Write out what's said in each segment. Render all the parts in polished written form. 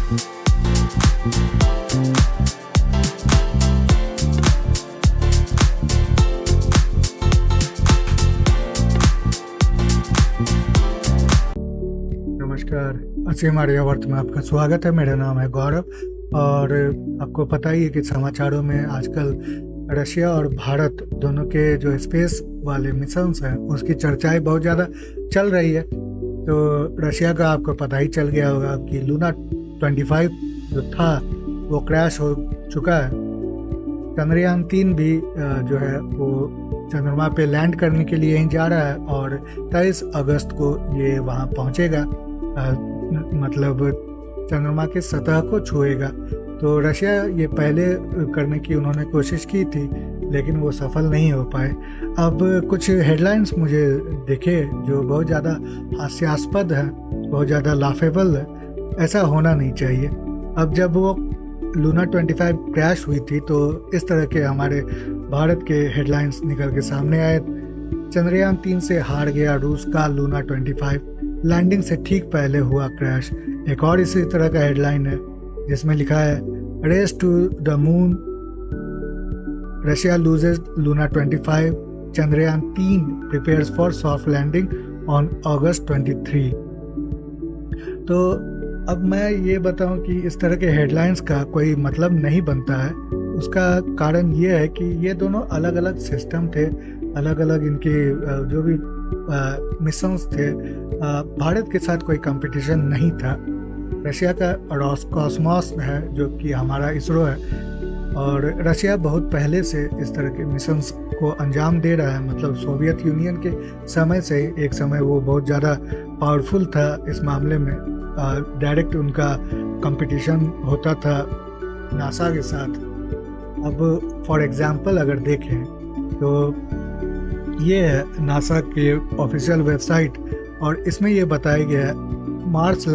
नमस्कार, असीम आर्यावर्त में आपका स्वागत है। मेरा नाम है गौरव और आपको पता ही है कि समाचारों में आजकल रशिया और भारत दोनों के जो स्पेस वाले मिशंस हैं उसकी चर्चाएं बहुत ज़्यादा चल रही है। तो रशिया का आपको पता ही चल गया होगा कि लूना 25 जो था वो क्रैश हो चुका है। चंद्रयान 3 भी जो है वो चंद्रमा पे लैंड करने के लिए ही जा रहा है और 23 अगस्त को ये वहाँ पहुँचेगा, मतलब चंद्रमा के सतह को छुएगा। तो रशिया ये पहले करने की उन्होंने कोशिश की थी लेकिन वो सफल नहीं हो पाए। अब कुछ हेडलाइंस मुझे दिखे जो बहुत ज़्यादा हास्यास्पद है, बहुत ज़्यादा लाफेबल है। ऐसा होना नहीं चाहिए। अब जब वो लूना 25 क्रैश हुई थी तो इस तरह के हमारे भारत के हेडलाइंस निकल के सामने आए। चंद्रयान 3 से हार गया रूस का लूना 25, लैंडिंग से ठीक पहले हुआ क्रैश। एक और इसी तरह का हेडलाइन है जिसमें लिखा है race to the moon, Russia loses Luna 25, Chandrayaan 3 prepares for soft landing on August 23। तो अब मैं ये बताऊं कि इस तरह के हेडलाइंस का कोई मतलब नहीं बनता है। उसका कारण ये है कि ये दोनों अलग अलग सिस्टम थे, अलग अलग इनके जो भी मिशंस थे। भारत के साथ कोई कंपटीशन नहीं था। रशिया का रोसकॉस्मोस है जो कि हमारा इसरो है और रशिया बहुत पहले से इस तरह के मिशंस को अंजाम दे रहा है। मतलब सोवियत यूनियन के समय से एक समय वो बहुत ज़्यादा पावरफुल था इस मामले में। डायरेक्ट उनका कंपटीशन होता था नासा के साथ। अब फॉर एग्जांपल अगर देखें तो ये है नासा के ऑफिशियल वेबसाइट और इसमें ये बताया गया है मार्स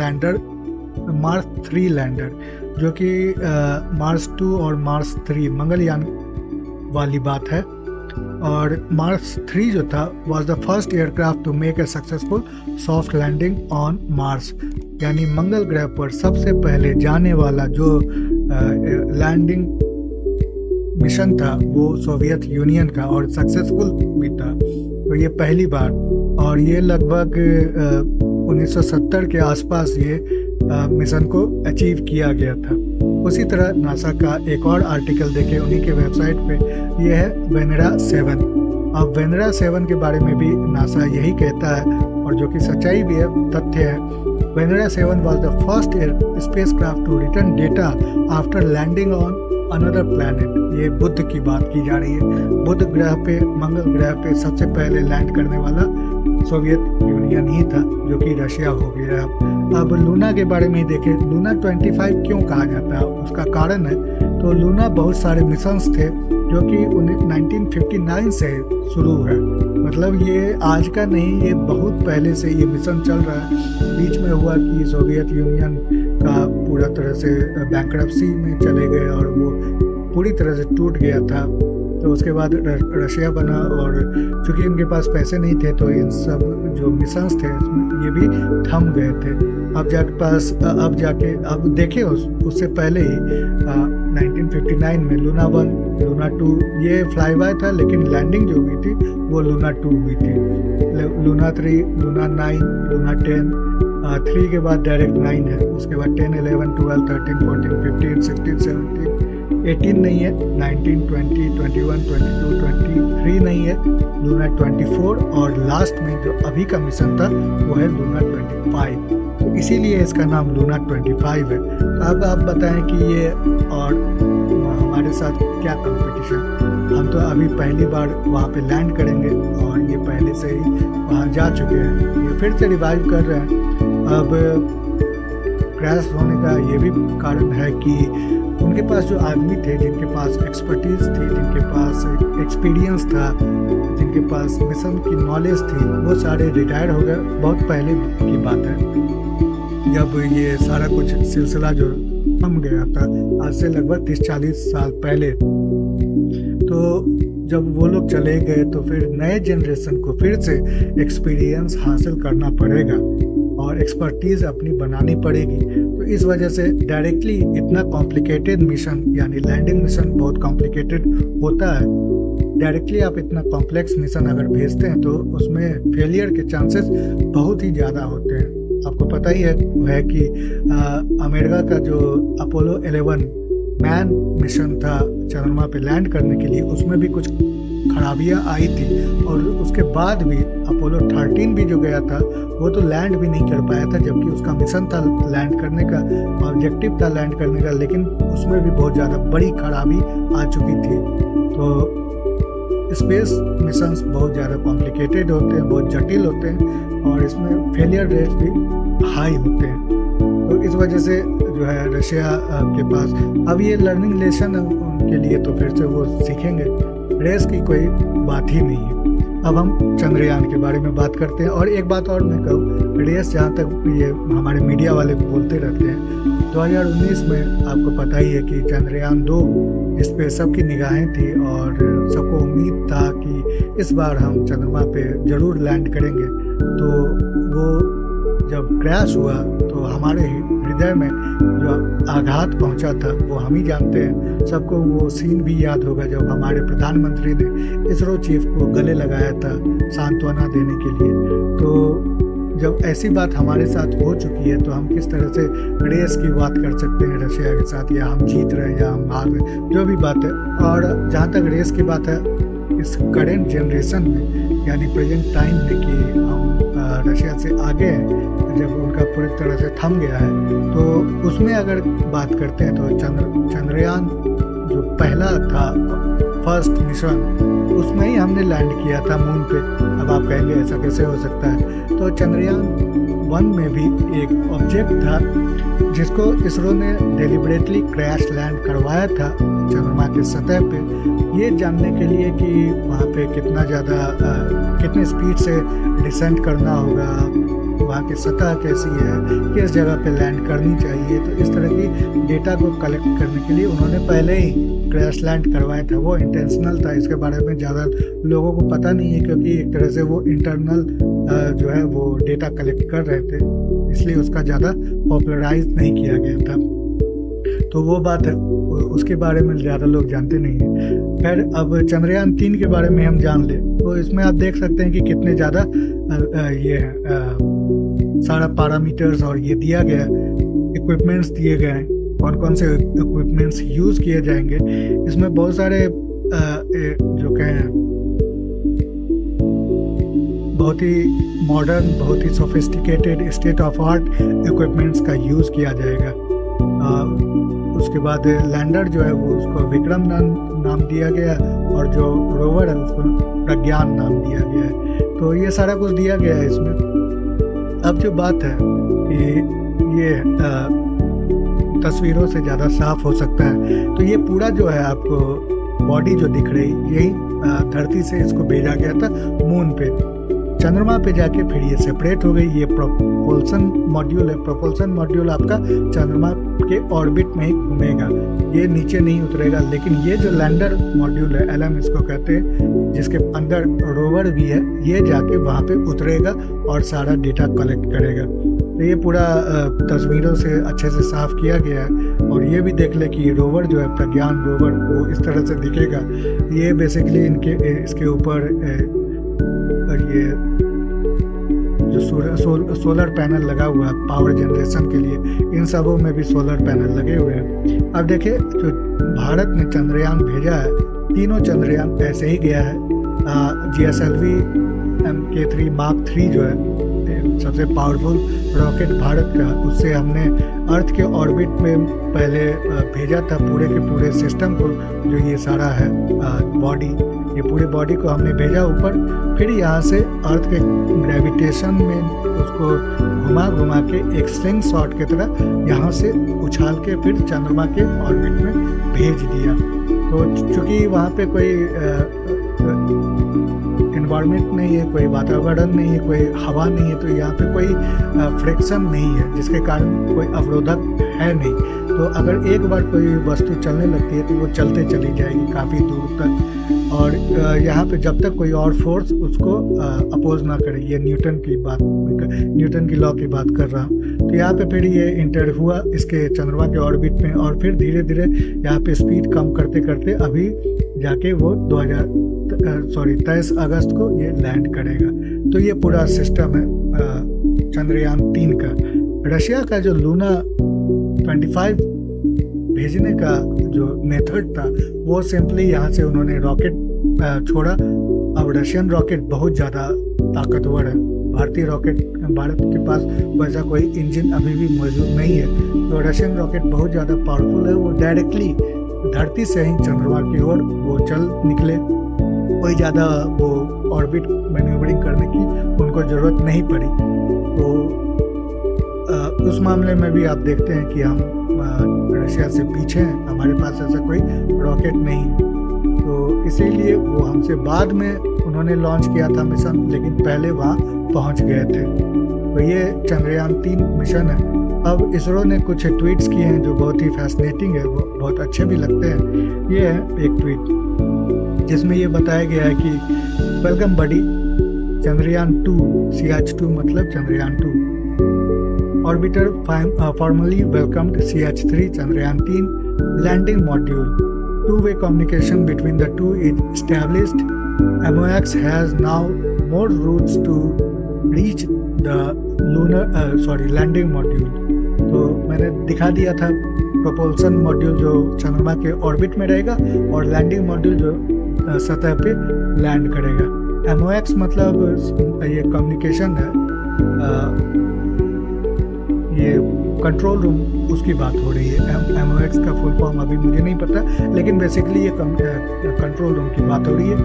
3 लैंडर जो कि मार्स 2 और मार्स 3 मंगलयान वाली बात है। और मार्स 3 जो था was the first aircraft to make a successful soft landing on Mars, यानी मंगल ग्रह पर सबसे पहले जाने वाला जो लैंडिंग मिशन था वो सोवियत यूनियन का और सक्सेसफुल भी था। तो ये पहली बार, और ये लगभग 1970 के आसपास ये मिशन को अचीव किया गया था। उसी तरह नासा का एक और आर्टिकल देखे उन्हीं के वेबसाइट पे, ये है वेनेरा 7। अब वेनेरा 7 के बारे में भी नासा यही कहता है और जो कि सच्चाई भी है, तथ्य है। Venera 7 was the first spacecraft to return data after landing on another planet। ये बुध की बात की जा रही है। बुध ग्रह पे, मंगल ग्रह पे सबसे पहले लैंड करने वाला सोवियत यूनियन ही था जो कि रशिया हो गया। अब लूना के बारे में ही देखें, लूना 25 क्यों कहा जाता है, उसका कारण है तो लूना बहुत सारे मिशंस थे जो कि 1959 से शुरू है। मतलब ये आज का नहीं, ये बहुत पहले से ये मिशन चल रहा है। बीच में हुआ कि सोवियत यूनियन का पूरा तरह से बैंक्रप्सी में चले गए और वो पूरी तरह से टूट गया था। तो उसके बाद रशिया बना और चूँकि इनके पास पैसे नहीं थे तो इन सब जो मिशंस थे ये भी थम गए थे। अब देखे उससे पहले ही 1959 में लूना 1, लूना 2 ये फ्लाई बाय था, लेकिन लैंडिंग जो हुई थी वो लूना 2 हुई थी। लूना 3, लूना 9, लूना 10, 3 के बाद डायरेक्ट 9 है, उसके बाद 10, 11, 12, 13, 14, 15, 16, 17, 18 नहीं है, 19, 20, 21, 22, 23 नहीं है, लूना 24 और लास्ट में जो अभी का मिशन था वो है लूना 25। तो इसीलिए इसका नाम लूना 25 है। तो अब आप बताएं कि ये और हमारे साथ क्या कंपटीशन। हम तो अभी पहली बार वहाँ पे लैंड करेंगे और ये पहले से ही वहाँ जा चुके हैं, ये फिर से रिवाइव कर रहे हैं। अब क्रैश होने का ये भी कारण है कि उनके पास जो आदमी थे, जिनके पास एक्सपर्टीज़ थी, जिनके पास एक्सपीरियंस था, जिनके पास मिशन की नॉलेज थी, वो सारे रिटायर हो गए। बहुत पहले की बात है जब ये सारा कुछ सिलसिला जो थम गया था, आज से लगभग 30-40 साल पहले। तो जब वो लोग चले गए तो फिर नए जनरेशन को फिर से एक्सपीरियंस हासिल करना पड़ेगा और एक्सपर्टीज़ अपनी बनानी पड़ेगी। तो इस वजह से डायरेक्टली इतना कॉम्प्लिकेटेड मिशन, यानी लैंडिंग मिशन बहुत कॉम्प्लिकेटेड होता है। डायरेक्टली आप इतना कॉम्प्लेक्स मिशन अगर भेजते हैं तो उसमें फेलियर के चांसेस बहुत ही ज़्यादा होते हैं। आपको पता ही है कि अमेरिका का जो अपोलो 11 मैन मिशन था चंद्रमा पे लैंड करने के लिए, उसमें भी कुछ खराबियां आई थी और उसके बाद भी अपोलो 13 भी जो गया था वो तो लैंड भी नहीं कर पाया था, जबकि उसका मिशन था लैंड करने का, ऑब्जेक्टिव था लैंड करने का, लेकिन उसमें भी बहुत ज़्यादा बड़ी खराबी आ चुकी थी। तो स्पेस मिशंस बहुत ज़्यादा कॉम्प्लिकेटेड होते हैं, बहुत जटिल होते हैं और इसमें फेलियर रेट्स भी हाई होते हैं। तो इस वजह से जो है रशिया के पास अब ये लर्निंग लेसन उनके लिए, तो फिर से वो सीखेंगे, रेस की कोई बात ही नहीं है। अब हम चंद्रयान के बारे में बात करते हैं। और एक बात और मैं कहूँ, रेस जहाँ तक ये हमारे मीडिया वाले बोलते रहते हैं, 2019 में आपको पता ही है कि चंद्रयान 2 इस पे सबकी निगाहें थी और सबको उम्मीद था कि इस बार हम चंद्रमा पे ज़रूर लैंड करेंगे। तो वो जब क्रैश हुआ तो हमारे हृदय में जो आघात पहुंचा था वो हम ही जानते हैं। सबको वो सीन भी याद होगा जब हमारे प्रधानमंत्री ने इसरो चीफ को गले लगाया था सांत्वना देने के लिए। तो जब ऐसी बात हमारे साथ हो चुकी है तो हम किस तरह से रेस की बात कर सकते हैं रशिया के साथ, या हम जीत रहे हैं या हम हार रहे हैं, जो भी बात है। और जहाँ तक रेस की बात है, इस करेंट जनरेशन में यानी प्रेजेंट टाइम में कि हम रशिया से आगे हैं, जब उनका पूरी तरह से थम गया है, तो उसमें अगर बात करते हैं तो चंद्रयान जो पहला था फर्स्ट मिशन, उसमें ही हमने लैंड किया था मून पे। अब आप कहेंगे ऐसा कैसे हो सकता है, तो चंद्रयान 1 में भी एक ऑब्जेक्ट था जिसको इसरो ने डेलिबरेटली क्रैश लैंड करवाया था चंद्रमा की सतह पे, ये जानने के लिए कि वहाँ पे कितने स्पीड से डिसेंट करना होगा, वहाँ की सतह कैसी है, किस जगह पे लैंड करनी चाहिए। तो इस तरह की डेटा को कलेक्ट करने के लिए उन्होंने पहले ही क्रैश लैंड करवाया था। वो इंटेंशनल था, इसके बारे में ज़्यादा लोगों को पता नहीं है क्योंकि एक तरह से वो इंटरनल जो है वो डेटा कलेक्ट कर रहे थे, इसलिए उसका ज़्यादा पॉपुलराइज नहीं किया गया था। तो वो बात है, उसके बारे में ज़्यादा लोग जानते नहीं हैं। खैर, अब चंद्रयान 3 के बारे में हम जान लें तो इसमें आप देख सकते हैं कि कितने ज़्यादा ये सारा पैरामीटर्स और ये दिया गया, इक्विपमेंट्स दिए गए हैं, कौन कौन से इक्विपमेंट्स यूज़ किए जाएंगे। इसमें बहुत सारे जो कहें बहुत ही मॉडर्न, बहुत ही sophisticated, state of art equipments का यूज़ किया जाएगा। उसके बाद लैंडर जो है वो उसको विक्रम नाम दिया गया और जो रोवर है उसको प्रज्ञान नाम दिया गया है। तो ये सारा कुछ दिया गया है इसमें। अब जो बात है कि ये तस्वीरों से ज़्यादा साफ हो सकता है, तो ये पूरा जो है आपको बॉडी जो दिख रही, यही धरती से इसको भेजा गया था मून पे। चंद्रमा पे जाके फिर ये सेपरेट हो गई। ये प्रोपल्सन मॉड्यूल है। प्रोपल्सन मॉड्यूल आपका चंद्रमा के ऑर्बिट में ही घूमेगा, ये नीचे नहीं उतरेगा। लेकिन ये जो लैंडर मॉड्यूल है, LM इसको कहते हैं, जिसके अंदर रोवर भी है, ये जाके वहाँ पे उतरेगा और सारा डेटा कलेक्ट करेगा। तो ये पूरा तस्वीरों से अच्छे से साफ किया गया है। और ये भी देख ले कि रोवर जो है, प्रज्ञान रोवर, वो इस तरह से दिखेगा। ये बेसिकली इसके ऊपर ये जो सोलर पैनल लगा हुआ है पावर जनरेशन के लिए, इन सबों में भी सोलर पैनल लगे हुए हैं। अब देखिए, जो भारत ने चंद्रयान भेजा है, तीनों चंद्रयान ऐसे ही गया है। GSLV Mk3 Mark 3 जो है सबसे पावरफुल रॉकेट भारत का, उससे हमने अर्थ के ऑर्बिट में पहले भेजा था पूरे के पूरे सिस्टम को, जो ये सारा है बॉडी, ये पूरे बॉडी को हमने भेजा ऊपर। फिर यहाँ से अर्थ के ग्रेविटेशन में उसको घुमा के एक स्लिंग शॉट की तरह यहाँ से उछाल के फिर चंद्रमा के ऑर्बिट में भेज दिया। तो चूँकि वहाँ पे कोई इन्वायरमेंट नहीं है, कोई वातावरण नहीं है, कोई हवा नहीं है, तो यहाँ पे कोई फ्रिक्शन नहीं है, जिसके कारण कोई अवरोधक है नहीं। तो अगर एक बार कोई वस्तु चलने लगती है तो वो चलते चली जाएगी काफ़ी दूर तक। और यहाँ पे जब तक कोई और फोर्स उसको अपोज ना करे। ये न्यूटन की लॉ की बात कर रहा हूँ। तो यहाँ पे फिर ये इंटर हुआ इसके चंद्रमा के ऑर्बिट में, और फिर धीरे धीरे यहाँ पे स्पीड कम करते करते अभी जाके वो 23 अगस्त को ये लैंड करेगा। तो ये पूरा सिस्टम है चंद्रयान 3 का। रशिया का जो लूना 25 भेजने का जो मेथड था वो सिंपली यहाँ से उन्होंने रॉकेट छोड़ा। अब रशियन रॉकेट बहुत ज़्यादा ताकतवर है। भारत के पास वैसा कोई इंजन अभी भी मौजूद नहीं है। तो रशियन रॉकेट बहुत ज़्यादा पावरफुल है। वो डायरेक्टली धरती से ही चंद्रमा की ओर वो चल निकले। कोई ज़्यादा वो ऑर्बिट मैन्यूवरिंग करने की उनको ज़रूरत नहीं पड़ी। तो उस मामले में भी आप देखते हैं कि हम रशिया से पीछे हैं, हमारे पास ऐसा कोई रॉकेट नहीं है। तो इसीलिए वो हमसे बाद में उन्होंने लॉन्च किया था मिशन, लेकिन पहले वहाँ पहुँच गए थे। तो ये चंद्रयान 3 मिशन है। अब इसरो ने कुछ ट्वीट्स किए हैं जो बहुत ही फैसिनेटिंग है, वो बहुत अच्छे भी लगते हैं। ये है एक ट्वीट जिसमें ये बताया गया है कि वेलकम बडी चंद्रयान 2 CH2 मतलब Chandrayaan 2 Orbiter formally welcomed CH3 Chandrayaan 3 landing module. Two-way communication between the two is established. MOX has now more routes to reach the landing module. तो मैंने दिखा दिया था प्रोपल्सन मॉड्यूल जो चंद्रमा के ऑर्बिट में रहेगा और लैंडिंग मॉड्यूल जो सतह पे लैंड करेगा। MOX मतलब ये कम्युनिकेशन है, ये कंट्रोल रूम उसकी बात हो रही है। MOX का फुल फॉर्म अभी मुझे नहीं पता, लेकिन बेसिकली ये कंट्रोल रूम की बात हो रही है।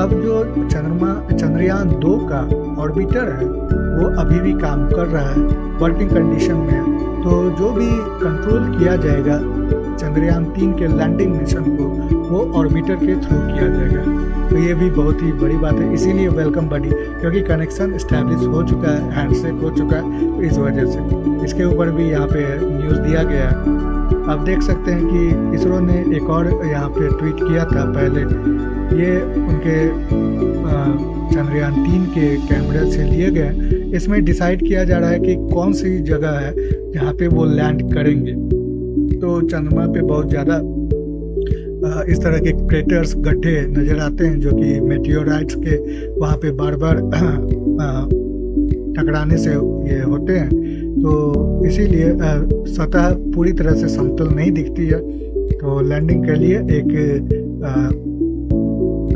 अब जो चंद्रयान 2 का ऑर्बिटर है वो अभी भी काम कर रहा है, वर्किंग कंडीशन में है। तो जो भी कंट्रोल किया जाएगा चंद्रयान 3 के लैंडिंग मिशन को वो ऑर्बिटर के थ्रू किया जाएगा। तो ये भी बहुत ही बड़ी बात है, इसीलिए वेलकम बडी, क्योंकि कनेक्शन इस्टेब्लिश हो चुका है, हैंडशेक हो चुका है। तो इस वजह से इसके ऊपर भी यहाँ पे न्यूज़ दिया गया है। आप देख सकते हैं कि इसरो ने एक और यहाँ पे ट्वीट किया था पहले। ये उनके चंद्रयान 3 के कैमरे से लिए गए। इसमें डिसाइड किया जा रहा है कि कौन सी जगह है जहाँ पे वो लैंड करेंगे। तो चंद्रमा पे बहुत ज़्यादा इस तरह के क्रेटर्स, गड्ढे नज़र आते हैं जो कि मेटियोराइट्स के वहाँ पे बार बार टकराने से ये होते हैं। तो इसीलिए सतह पूरी तरह से समतल नहीं दिखती है। तो लैंडिंग के लिए एक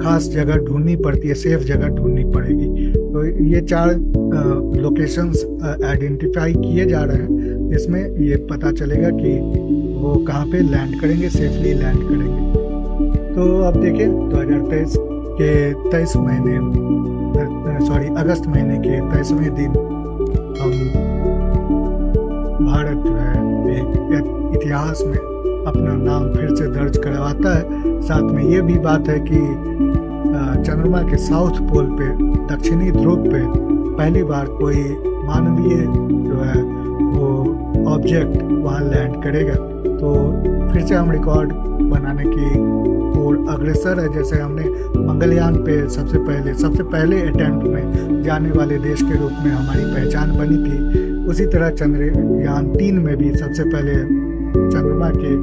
खास जगह ढूंढनी पड़ती है, सेफ जगह ढूंढनी पड़ेगी। तो ये 4 लोकेशंस आइडेंटिफाई किए जा रहे हैं, जिसमें ये पता चलेगा कि वो कहाँ पे लैंड करेंगे, सेफली लैंड करेंगे। तो अब देखिए 2023 के अगस्त महीने के 23वें दिन हम भारत जो है एक इतिहास में अपना नाम फिर से दर्ज करवाता है। साथ में ये भी बात है कि चंद्रमा के साउथ पोल पे, दक्षिणी ध्रुव पे पहली बार कोई मानवीय जो है वो ऑब्जेक्ट वहाँ लैंड करेगा। तो फिर से हम रिकॉर्ड बनाने की ओर अग्रसर है। जैसे हमने मंगलयान पे सबसे पहले अटेम्प्ट में जाने वाले देश के रूप में हमारी पहचान बनी थी, उसी तरह चंद्रयान 3 में भी सबसे पहले चंद्रमा के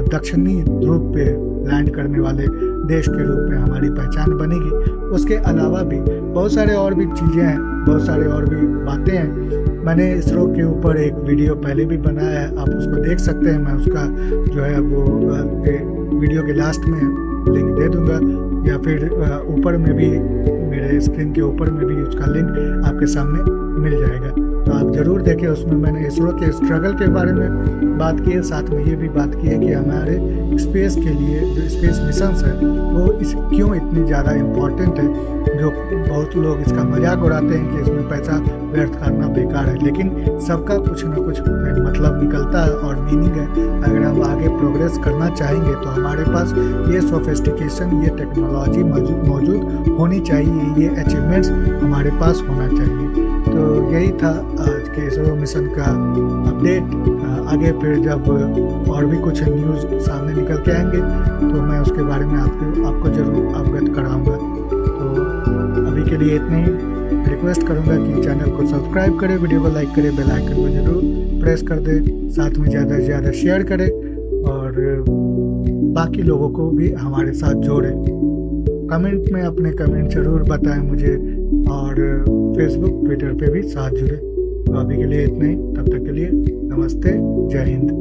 दक्षिणी ध्रुव पे लैंड करने वाले देश के रूप में हमारी पहचान बनेगी। उसके अलावा भी बहुत सारे और भी चीज़ें हैं, बहुत सारे और भी बातें हैं। मैंने इसरो के ऊपर एक वीडियो पहले भी बनाया है, आप उसको देख सकते हैं। मैं उसका जो है वो वीडियो के लास्ट में लिंक दे दूंगा, या फिर ऊपर में भी, मेरे स्क्रीन के ऊपर में भी उसका लिंक आपके सामने मिल जाएगा। तो आप ज़रूर देखें। उसमें मैंने इसरो के स्ट्रगल के बारे में बात की है, साथ में ये भी बात की है कि हमारे स्पेस के लिए जो स्पेस मिशंस है वो क्यों इतनी ज़्यादा इम्पॉर्टेंट है। जो बहुत लोग इसका मजाक उड़ाते हैं कि इसमें पैसा व्यर्थ करना बेकार है, लेकिन सबका कुछ ना कुछ मतलब निकलता है और मीनिंग है। अगर हम आगे प्रोग्रेस करना चाहेंगे तो हमारे पास ये सोफिस्टिकेशन, ये टेक्नोलॉजी मौजूद होनी चाहिए, ये अचीवमेंट्स हमारे पास होना चाहिए। तो यही था आज के इसरो मिशन का अपडेट। आगे फिर जब और भी कुछ न्यूज़ सामने निकल के आएंगे तो मैं उसके बारे में आपको ज़रूर अवगत कराऊंगा। तो अभी के लिए इतने ही। रिक्वेस्ट करूंगा कि चैनल को सब्सक्राइब करें, वीडियो को लाइक करें, बेल आइकन को ज़रूर प्रेस कर दें, साथ में ज़्यादा से ज़्यादा शेयर करें और बाकी लोगों को भी हमारे साथ जोड़ें। कमेंट में अपने कमेंट ज़रूर बताएं मुझे और फेसबुक ट्विटर पे भी साथ जुड़े। तो अभी के लिए इतना ही, तब तक के लिए नमस्ते, जय हिंद।